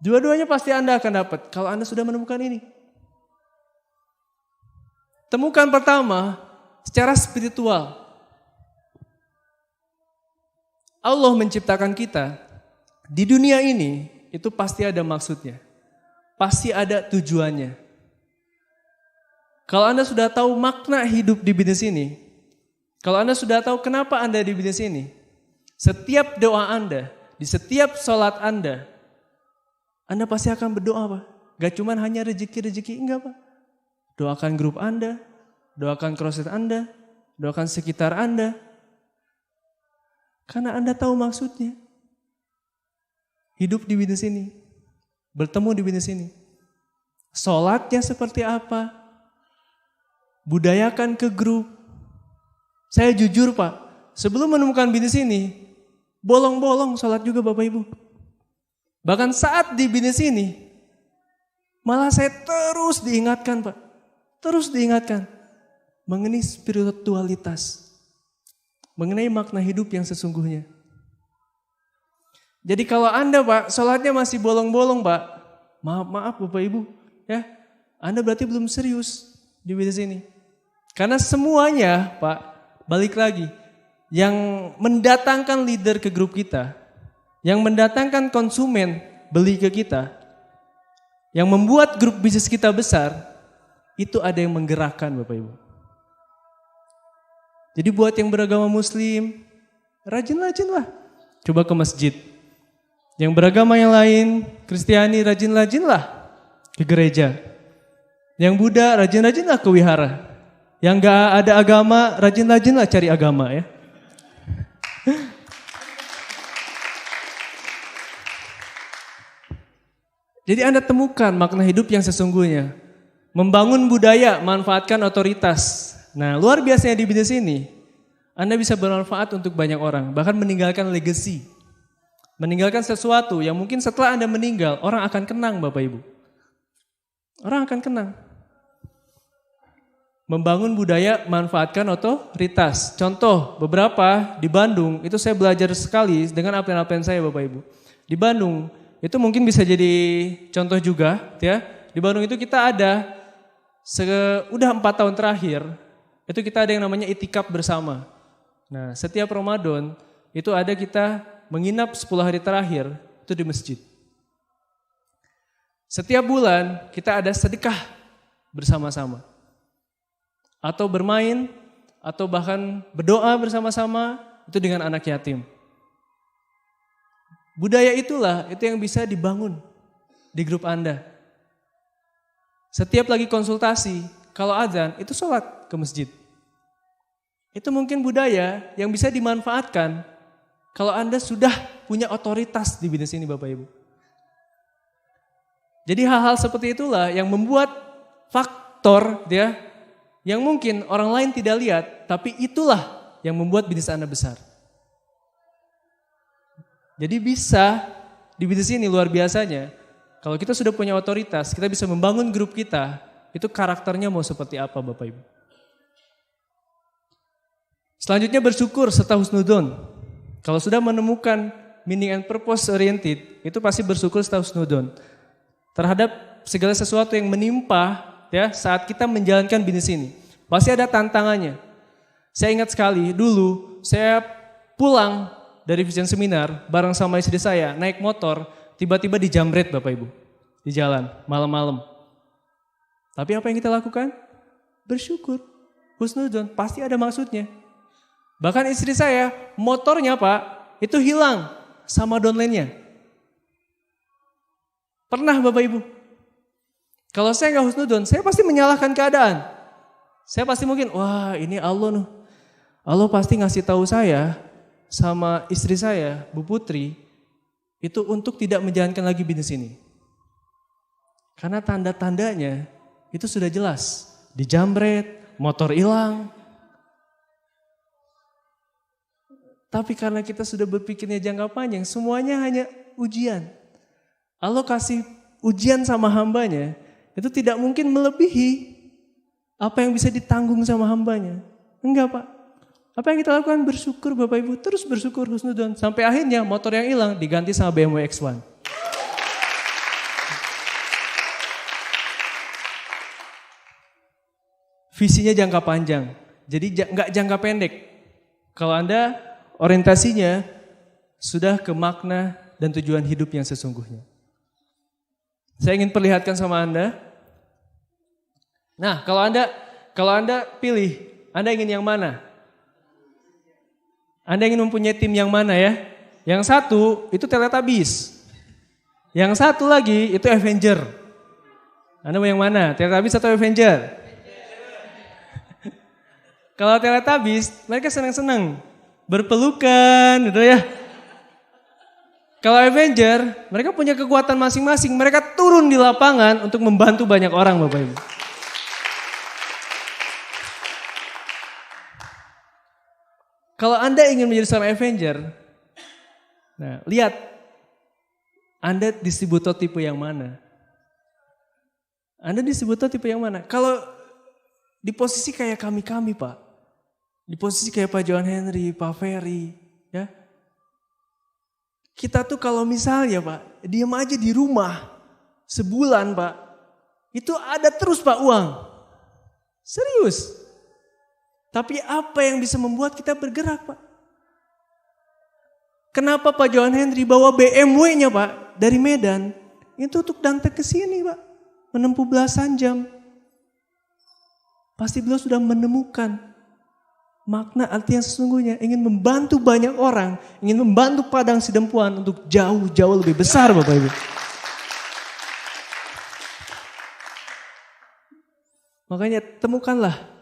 B: Dua-duanya pasti Anda akan dapat kalau Anda sudah menemukan ini. Temukan pertama, secara spiritual. Allah menciptakan kita di dunia ini itu pasti ada maksudnya. Pasti ada tujuannya. Kalau Anda sudah tahu makna hidup di bisnis ini, kalau Anda sudah tahu kenapa Anda di bisnis ini, setiap doa Anda, di setiap sholat Anda pasti akan berdoa Pak. Gak cuma hanya rezeki-rezeki, enggak Pak. Doakan grup Anda, doakan crosset Anda, doakan sekitar Anda. Karena Anda tahu maksudnya. Hidup di bisnis ini, bertemu di bisnis ini. Sholatnya seperti apa? Budayakan ke grup. Saya jujur Pak, sebelum menemukan bisnis ini, bolong-bolong sholat juga Bapak Ibu. Bahkan saat di bisnis ini, malah saya terus diingatkan Pak. Terus diingatkan mengenai spiritualitas, mengenai makna hidup yang sesungguhnya. Jadi kalau Anda Pak, sholatnya masih bolong-bolong Pak, maaf Bapak Ibu, ya, Anda berarti belum serius di bisnis ini. Karena semuanya Pak, balik lagi, yang mendatangkan leader ke grup kita, yang mendatangkan konsumen beli ke kita, yang membuat grup bisnis kita besar, itu ada yang menggerakkan Bapak Ibu. Jadi buat yang beragama Muslim, rajin-rajinlah. Coba ke masjid. Yang beragama yang lain, Kristiani, rajin-rajinlah ke gereja. Yang Buddha, rajin-rajinlah ke wihara. Yang gak ada agama, rajin-rajinlah cari agama ya. Jadi Anda temukan makna hidup yang sesungguhnya. Membangun budaya, manfaatkan otoritas. Nah, luar biasanya di bisnis ini, Anda bisa bermanfaat untuk banyak orang, bahkan meninggalkan legacy. Meninggalkan sesuatu yang mungkin setelah Anda meninggal, orang akan kenang Bapak Ibu. Orang akan kenang. Membangun budaya, manfaatkan otoritas. Contoh, beberapa di Bandung, itu saya belajar sekali dengan apa-apa saya Bapak Ibu. Di Bandung, itu mungkin bisa jadi contoh juga, ya. Di Bandung itu kita ada, udah 4 tahun terakhir, itu kita ada yang namanya itikaf bersama. Nah, setiap Ramadan itu ada kita menginap 10 hari terakhir itu di masjid. Setiap bulan kita ada sedekah bersama-sama. Atau bermain, atau bahkan berdoa bersama-sama itu dengan anak yatim. Budaya itulah itu yang bisa dibangun di grup Anda. Setiap lagi konsultasi, kalau azan itu sholat ke masjid. Itu mungkin budaya yang bisa dimanfaatkan kalau Anda sudah punya otoritas di bisnis ini Bapak Ibu. Jadi hal-hal seperti itulah yang membuat faktor yang mungkin orang lain tidak lihat, tapi itulah yang membuat bisnis Anda besar. Jadi bisa di bisnis ini luar biasanya, kalau kita sudah punya otoritas, kita bisa membangun grup kita, itu karakternya mau seperti apa Bapak Ibu. Selanjutnya bersyukur serta husnudon. Kalau sudah menemukan meaning and purpose oriented, itu pasti bersyukur serta husnudon. Terhadap segala sesuatu yang menimpa ya saat kita menjalankan bisnis ini. Pasti ada tantangannya. Saya ingat sekali dulu saya pulang dari Vision Seminar bareng sama istri saya naik motor, tiba-tiba dijamret Bapak Ibu di jalan malam-malam. Tapi apa yang kita lakukan? Bersyukur, husnuzon, pasti ada maksudnya. Bahkan istri saya motornya Pak itu hilang sama downline-nya. Pernah Bapak Ibu? Kalau saya nggak husnuzon, saya pasti menyalahkan keadaan. Saya pasti mungkin, wah ini Allah nih. Allah pasti ngasih tahu saya sama istri saya, Bu Putri, itu untuk tidak menjalankan lagi bisnis ini. Karena tanda-tandanya itu sudah jelas. Dijamret, motor hilang. Tapi karena kita sudah berpikirnya jangka panjang, semuanya hanya ujian. Allah kasih ujian sama hambanya, itu tidak mungkin melebihi apa yang bisa ditanggung sama hambanya. Enggak Pak. Apa yang kita lakukan? Bersyukur Bapak Ibu, terus bersyukur husnudon. Sampai akhirnya motor yang hilang diganti sama BMW X1. Visinya jangka panjang, jadi nggak jangka pendek. Kalau Anda orientasinya sudah ke makna dan tujuan hidup yang sesungguhnya. Saya ingin perlihatkan sama Anda. Nah, kalau Anda pilih, Anda ingin yang mana? Anda ingin mempunyai tim yang mana ya? Yang satu itu Teletubbies. Yang satu lagi itu Avenger. Anda mau yang mana? Teletubbies atau Avenger? Kalau Teletubbies, mereka senang-senang. Berpelukan gitu ya. Kalau Avenger, mereka punya kekuatan masing-masing. Mereka turun di lapangan untuk membantu banyak orang Bapak Ibu. Kalau Anda ingin menjadi seorang Avenger, nah lihat, Anda distributor tipe yang mana? Anda distributor tipe yang mana? Kalau di posisi kayak kami Pak, di posisi kayak Pak John Henry, Pak Ferry, ya, kita tuh kalau misalnya Pak, diam aja di rumah sebulan Pak, itu ada terus Pak uang, serius. Tapi apa yang bisa membuat kita bergerak Pak? Kenapa Pak John Henry bawa BMW-nya Pak dari Medan? Itu untuk datang ke sini Pak. Menempuh belasan jam. Pasti beliau sudah menemukan makna arti yang sesungguhnya. Ingin membantu banyak orang. Ingin membantu Padang Sidempuan untuk jauh-jauh lebih besar Bapak Ibu. Makanya temukanlah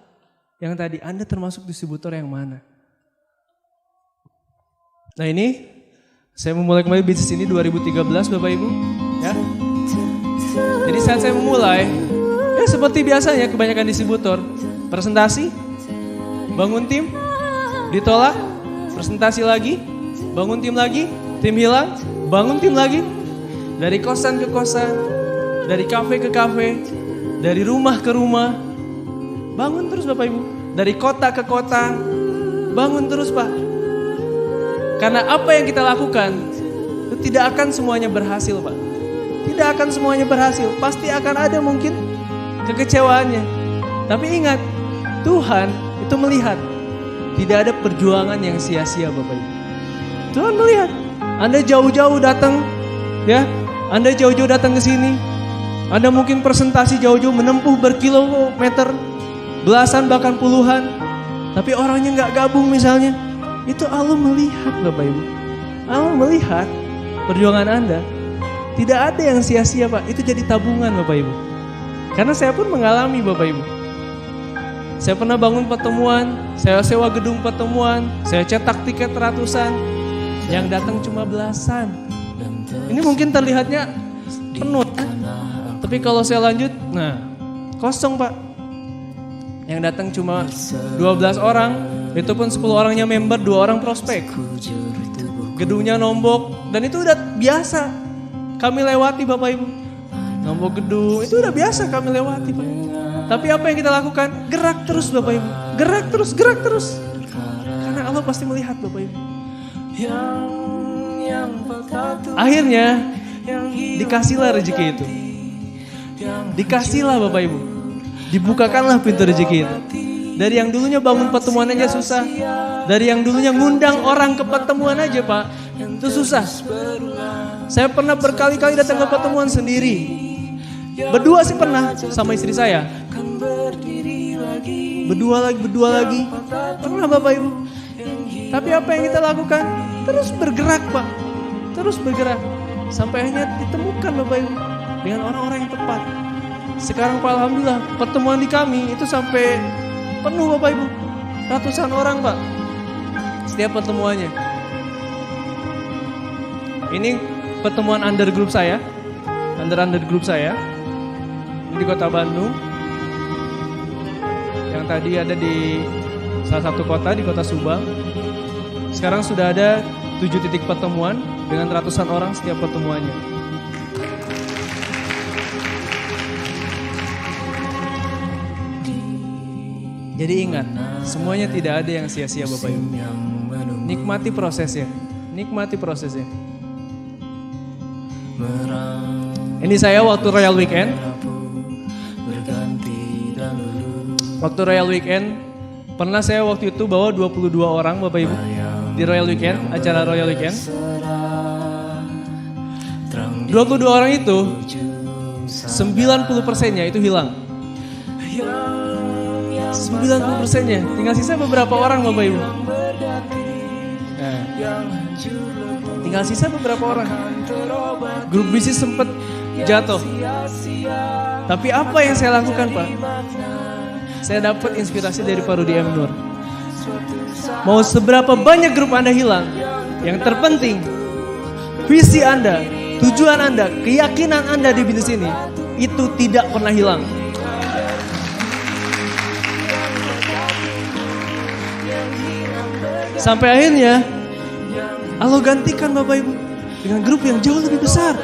B: yang tadi, Anda termasuk distributor yang mana? Nah ini, saya memulai kembali bisnis ini 2013 Bapak Ibu. Ya. Jadi saat saya memulai, ya seperti biasanya kebanyakan distributor. Presentasi, bangun tim, ditolak, presentasi lagi, bangun tim lagi, tim hilang, bangun tim lagi. Dari kosan ke kosan, dari kafe ke kafe, dari rumah ke rumah. Bangun terus Bapak Ibu. Dari kota ke kota. Bangun terus Pak. Karena apa yang kita lakukan itu tidak akan semuanya berhasil Pak. Tidak akan semuanya berhasil. Pasti akan ada mungkin kekecewaannya. Tapi ingat, Tuhan itu melihat. Tidak ada perjuangan yang sia-sia Bapak Ibu. Tuhan melihat. Anda jauh-jauh datang. Ya, Anda jauh-jauh datang ke sini. Anda mungkin presentasi jauh-jauh menempuh berkilometer. Belasan bahkan puluhan, tapi orangnya nggak gabung misalnya, itu Allah melihat Bapak Ibu. Allah melihat perjuangan Anda. Tidak ada yang sia-sia Pak, itu jadi tabungan Bapak Ibu. Karena saya pun mengalami Bapak Ibu. Saya pernah bangun pertemuan, saya sewa gedung pertemuan, saya cetak tiket ratusan, yang datang cuma belasan. Ini mungkin terlihatnya penuh, tapi kalau saya lanjut, nah kosong Pak. Yang datang cuma 12 orang, itu pun 10 orangnya member, 2 orang prospek. Gedungnya nombok, dan itu udah biasa. kami lewati Bapak Ibu. Nombor gedung, itu udah biasa kami lewati Pak. Tapi apa yang kita lakukan? Gerak terus Bapak Ibu. Gerak terus, gerak terus. Karena Allah pasti melihat Bapak Ibu. Akhirnya dikasihlah rezeki itu. Dikasihlah Bapak Ibu. Dibukakanlah pintu rezeki itu. Dari yang dulunya bangun pertemuan aja susah. Dari yang dulunya ngundang orang ke pertemuan aja Pak, itu susah. Saya pernah berkali-kali datang ke pertemuan sendiri. Berdua sih pernah sama istri saya. Berdua lagi. Pernah Bapak Ibu. Tapi apa yang kita lakukan? Terus bergerak Pak. Terus bergerak. Sampai akhirnya ditemukan Bapak Ibu dengan orang-orang yang tepat. Sekarang Pak Alhamdulillah pertemuan di kami itu sampai penuh Bapak Ibu. Ratusan orang Pak. Setiap pertemuannya. Ini pertemuan under group saya. Under group saya. Ini di Kota Bandung. Yang tadi ada di salah satu kota, di Kota Subang. Sekarang sudah ada 7 titik pertemuan dengan ratusan orang setiap pertemuannya. Jadi ingat, semuanya tidak ada yang sia-sia Bapak Ibu. Nikmati prosesnya. Nikmati prosesnya. Ini saya waktu Royal Weekend. Waktu Royal Weekend, pernah saya waktu itu bawa 22 orang Bapak Ibu. Di Royal Weekend, acara Royal Weekend. 22 orang itu, 90%-nya itu hilang. 90%-nya, tinggal sisa beberapa orang Bapak Ibu. Nah, tinggal sisa beberapa orang. Grup bisnis sempat jatuh. Tapi apa yang saya lakukan Pak? Saya dapat inspirasi dari Pak Rudi M. Nur. Mau seberapa banyak grup Anda hilang, yang terpenting visi Anda, tujuan Anda, keyakinan Anda di bisnis ini itu tidak pernah hilang. Sampai akhirnya Allah gantikan Bapak Ibu dengan grup yang jauh lebih besar.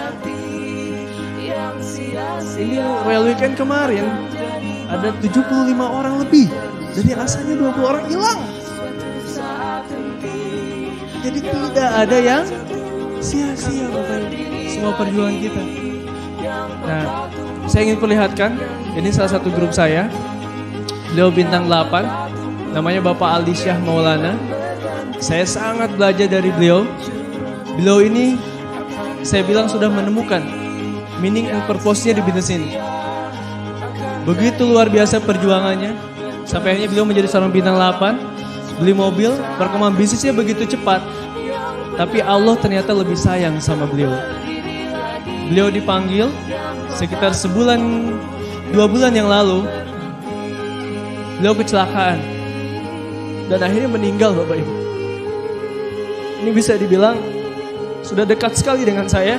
B: Ini Royal Weekend kemarin ada 75 orang lebih. Dari asalnya 20 orang hilang. Jadi tidak ada yang sia-sia Bapak Ibu, semua perjuangan kita. Nah, saya ingin perlihatkan, ini salah satu grup saya. Beliau bintang 8, namanya Bapak Aldi Syah Maulana. Saya sangat belajar dari beliau. Beliau ini saya bilang sudah menemukan meaning and purpose-nya di bisnis ini. Begitu luar biasa perjuangannya. Sampai akhirnya beliau menjadi seorang bintang 8. Beli mobil, perkembangan bisnisnya begitu cepat. Tapi Allah ternyata lebih sayang sama beliau. Beliau dipanggil sekitar sebulan, 2 bulan yang lalu. Beliau kecelakaan. Dan akhirnya meninggal Bapak Ibu. Ini bisa dibilang sudah dekat sekali dengan saya.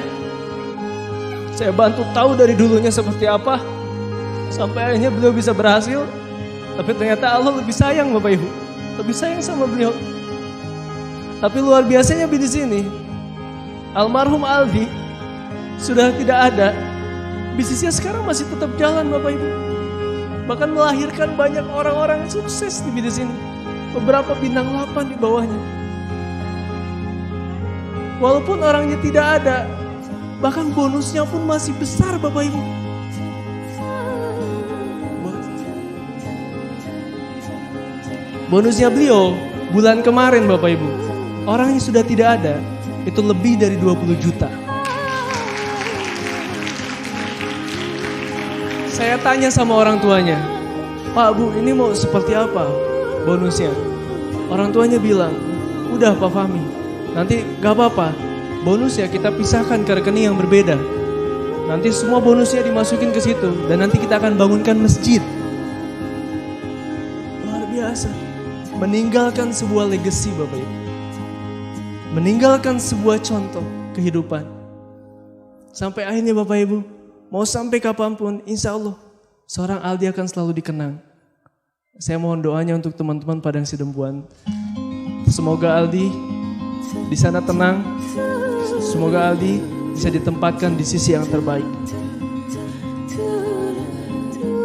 B: Saya bantu tahu dari dulunya seperti apa. Sampai akhirnya beliau bisa berhasil. Tapi ternyata Allah lebih sayang Bapak Ibu. Lebih sayang sama beliau. Tapi luar biasanya di sini, almarhum Aldi sudah tidak ada. Bisnisnya sekarang masih tetap jalan Bapak Ibu. Bahkan melahirkan banyak orang-orang sukses di bisnis ini. Beberapa bintang 8 di bawahnya. Walaupun orangnya tidak ada, bahkan bonusnya pun masih besar Bapak Ibu. Bonusnya beliau bulan kemarin Bapak Ibu, orang yang sudah tidak ada itu lebih dari 20 juta. Saya tanya sama orang tuanya, Pak Bu ini mau seperti apa bonusnya? Orang tuanya bilang, udah Pak Fahmi, nanti gak apa-apa, bonusnya kita pisahkan ke rekening yang berbeda. Nanti semua bonusnya dimasukin ke situ dan nanti kita akan bangunkan masjid. Luar biasa. Meninggalkan sebuah legacy Bapak Ibu. Meninggalkan sebuah contoh kehidupan. Sampai akhirnya Bapak Ibu, mau sampai kapanpun insya Allah seorang Aldi akan selalu dikenang. Saya mohon doanya untuk teman-teman Padang Sidempuan. Semoga Aldi di sana tenang. Semoga Aldi bisa ditempatkan di sisi yang terbaik.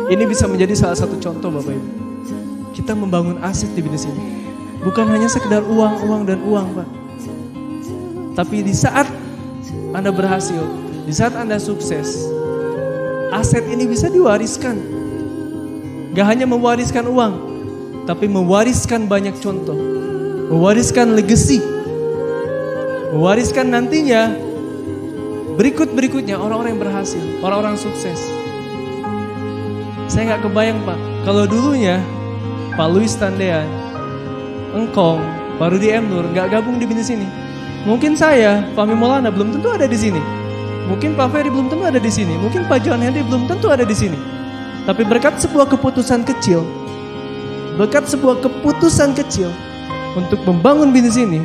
B: Ini bisa menjadi salah satu contoh Bapak Ibu. Kita membangun aset di bisnis ini. Bukan hanya sekedar uang dan uang Pak. Tapi di saat Anda berhasil, di saat Anda sukses, aset ini bisa diwariskan. Gak hanya mewariskan uang, tapi mewariskan banyak contoh. Mewariskan legacy. Mewariskan nantinya berikutnya orang-orang yang berhasil, orang-orang sukses. Saya gak kebayang Pak, kalau dulunya Pak Louis Tandean, Engkong, Pak Rudi M. Nur gak gabung di bisnis ini. Mungkin saya, Fahmi Maulana belum tentu ada di sini. Mungkin Pak Ferry belum tentu ada di sini. Mungkin Pak John Henry belum tentu ada di sini. Tapi berkat sebuah keputusan kecil, untuk membangun bisnis ini,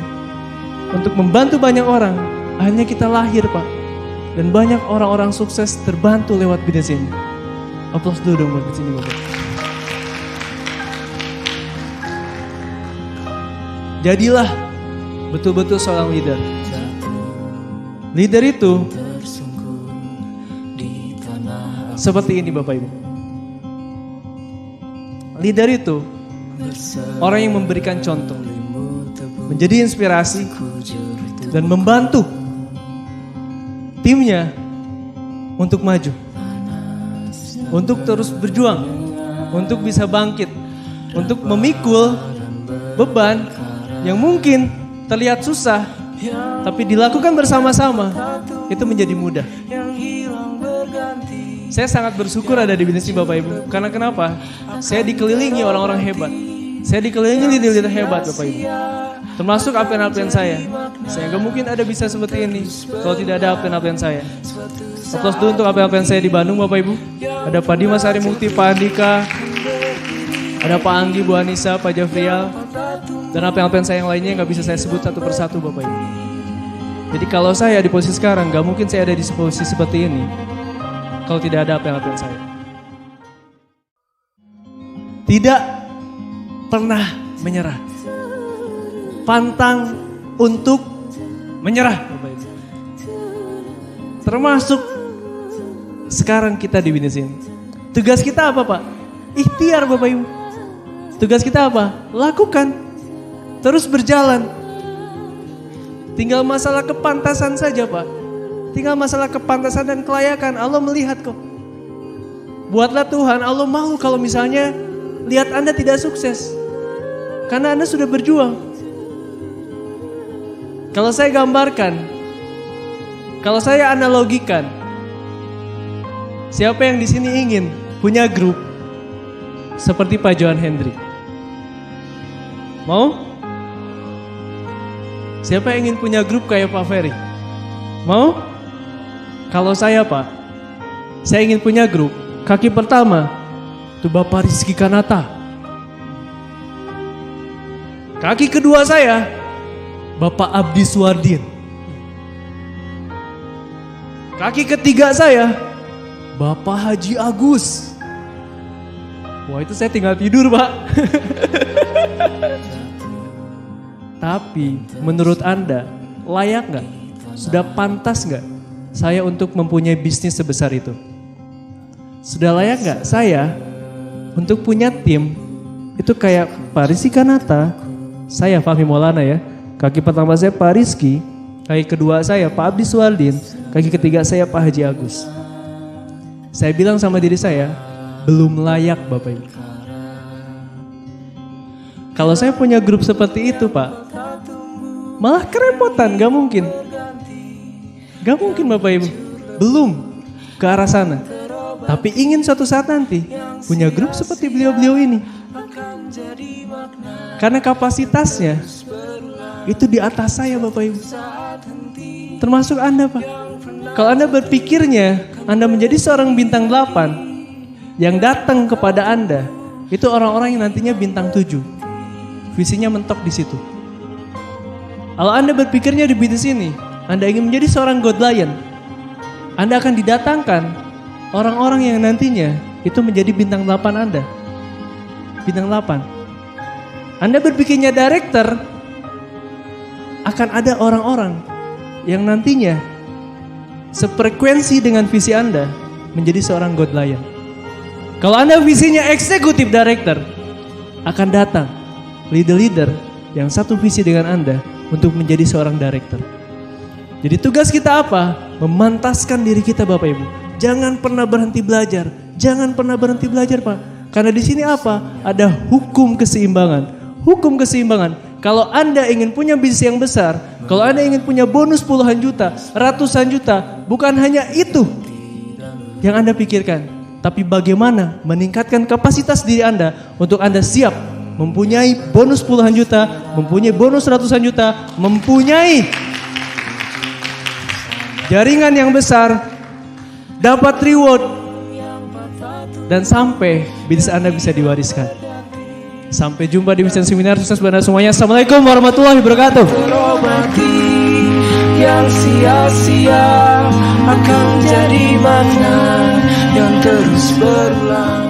B: untuk membantu banyak orang, akhirnya kita lahir Pak. Dan banyak orang-orang sukses terbantu lewat bisnis ini. Aplaus dulu dong buat sini Bapak. Jadilah betul-betul seorang leader. Leader itu seperti ini Bapak Ibu. Leader itu orang yang memberikan contoh, menjadi inspirasi dan membantu timnya untuk maju. Untuk terus berjuang, untuk bisa bangkit, untuk memikul beban yang mungkin terlihat susah, tapi dilakukan bersama-sama, itu menjadi mudah. Saya sangat bersyukur ada di bisnis ini Bapak Ibu. Karena kenapa? Saya dikelilingi orang-orang hebat. Saya dikelilingi leader-leader hebat Bapak Ibu. Termasuk alpen-alpen saya. Saya gak mungkin ada bisa seperti ini kalau tidak ada alpen-alpen saya. Aplaus dulu untuk alpen-alpen saya di Bandung Bapak Ibu. Ada Pak Dimas Harimukti, Pak Andika, ada Pak Anggi, Bu Anissa, Pak Jafrial, dan alpen-alpen saya yang lainnya gak bisa saya sebut satu persatu Bapak Ibu. Jadi kalau saya di posisi sekarang, gak mungkin saya ada di posisi seperti ini kalau tidak ada alpen-alpen saya. Tidak pernah menyerah. Pantang untuk menyerah Bapak Ibu. Termasuk sekarang kita di bisnis ini. Tugas kita apa Pak? Ikhtiar Bapak Ibu. Tugas kita apa? Lakukan. Terus berjalan. Tinggal masalah kepantasan saja Pak. Tinggal masalah kepantasan dan kelayakan. Allah melihat kok. Buatlah Tuhan, Allah malu kalau misalnya lihat Anda tidak sukses. Karena Anda sudah berjuang. Kalau saya gambarkan, kalau saya analogikan, siapa yang di sini ingin punya grup seperti Pak John Henry? Mau? Siapa yang ingin punya grup kayak Pak Ferry? Mau? Kalau saya Pak, saya ingin punya grup. Kaki pertama itu Bapak Rizky Kanata. Kaki kedua saya Bapak Abdi Suardin. Kaki ketiga saya Bapak Haji Agus. Wah itu saya tinggal tidur Pak. Tapi menurut Anda layak gak? Sudah pantas gak saya untuk mempunyai bisnis sebesar itu? Sudah layak gak saya untuk punya tim itu kayak Pak Rizky Kanata, saya Fahmi Maulana ya. Kaki pertama saya Pak Rizky, kaki kedua saya Pak Abdi Suardin, kaki ketiga saya Pak Haji Agus. Saya bilang sama diri saya, belum layak Bapak Ibu. Kalau saya punya grup seperti itu Pak, malah kerepotan, gak mungkin. Gak mungkin Bapak Ibu, belum ke arah sana. Tapi ingin suatu saat nanti punya grup seperti beliau-beliau ini. Karena kapasitasnya itu di atas saya Bapak Ibu. Termasuk Anda Pak. Kalau Anda berpikirnya Anda menjadi seorang bintang 8 yang datang kepada Anda, itu orang-orang yang nantinya bintang 7. Visinya mentok di situ. Kalau Anda berpikirnya di bisnis ini, Anda ingin menjadi seorang God Lion, Anda akan didatangkan orang-orang yang nantinya itu menjadi bintang 8 Anda. Bintang 8. Anda berpikirnya director, akan ada orang-orang yang nantinya sefrekuensi dengan visi Anda menjadi seorang God Lion. Kalau Anda visinya eksekutif director, akan datang leader-leader yang satu visi dengan Anda untuk menjadi seorang director. Jadi tugas kita apa? Memantaskan diri kita Bapak Ibu. Jangan pernah berhenti belajar. Jangan pernah berhenti belajar Pak. Karena di sini apa? Ada hukum keseimbangan. Hukum keseimbangan. Kalau Anda ingin punya bisnis yang besar, kalau Anda ingin punya bonus puluhan juta, ratusan juta, bukan hanya itu yang Anda pikirkan. Tapi bagaimana meningkatkan kapasitas diri Anda untuk Anda siap mempunyai bonus puluhan juta, mempunyai bonus ratusan juta, mempunyai jaringan yang besar, dapat reward, dan sampai bisnis Anda bisa diwariskan. Sampai jumpa di Mission Seminar. Sukses buat Anda semuanya. Assalamualaikum warahmatullahi wabarakatuh.
C: Terobati yang sia-sia akan jadi makna yang terus berulang.